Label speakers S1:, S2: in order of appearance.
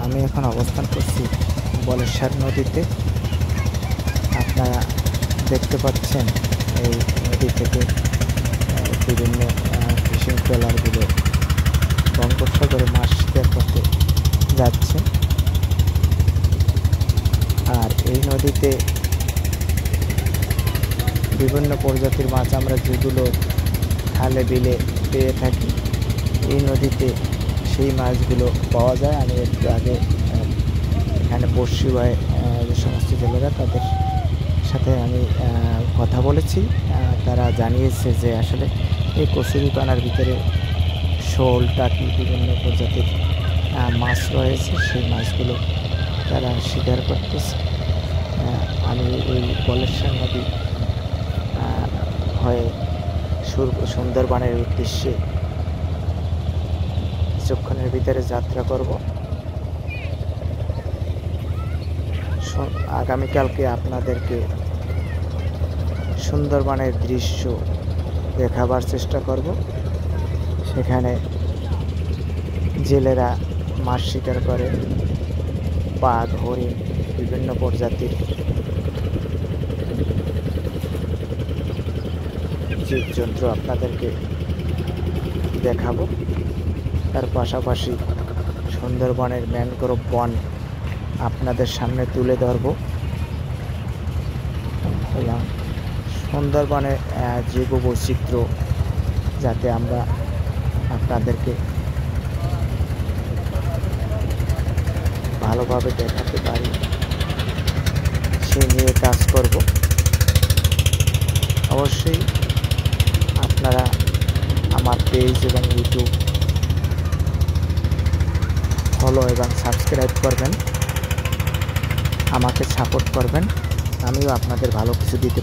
S1: আমি এখন অবস্থান করছি বলেশ্বর নদীতে। আপনারা দেখতে পাচ্ছেন এই নদী থেকে বিভিন্ন ফিশিং ট্রলারগুলো বঙ্গোপসাগরে মাছ শিকার করতে যাচ্ছে। আর এই নদীতে বিভিন্ন প্রজাতির মাছ আমরা যেগুলো খালে বিলে পেয়ে থাকি, এই নদীতে সেই মাছগুলো পাওয়া যায়। আমি একটু আগে এখানে বড়শি বায় যে সমস্ত জেলেরা তাদের সাথে আমি কথা বলেছি। তারা জানিয়েছে যে আসলে এই কচুরিপানার ভিতরে শোল, টাকি, বিভিন্ন প্রজাতির মাছ রয়েছে, সেই মাছগুলো তারা শিকার করতেছে। আমি এই বলেশ্বর নদী হয়ে সুন্দরবনের উদ্দেশ্যে কিছুক্ষণের ভিতরে যাত্রা করব। আগামীকালকে আপনাদেরকে সুন্দরবনের দৃশ্য দেখাবার চেষ্টা করব। সেখানে জেলেরা মাছ শিকার করে, বাঘ, হরিণ, বিভিন্ন প্রজাতির জীবজন্তু আপনাদেরকে দেখাবো। তার পাশাপাশি সুন্দরবনের ম্যানগ্রোভ বন আপনাদের সামনে তুলে ধরব এবং সুন্দরবনের জৈব বৈচিত্র্য যাতে আমরা আপনাদেরকে ভালোভাবে দেখাতে পারি সে নিয়ে কাজ করব। অবশ্যই আপনারা আমার পেজ এবং ইউটিউব ফলো এবং সাবস্ক্রাইব করবেন, আমাকে সাপোর্ট করবেন। আমিও আপনাদের ভালো কিছু দিতে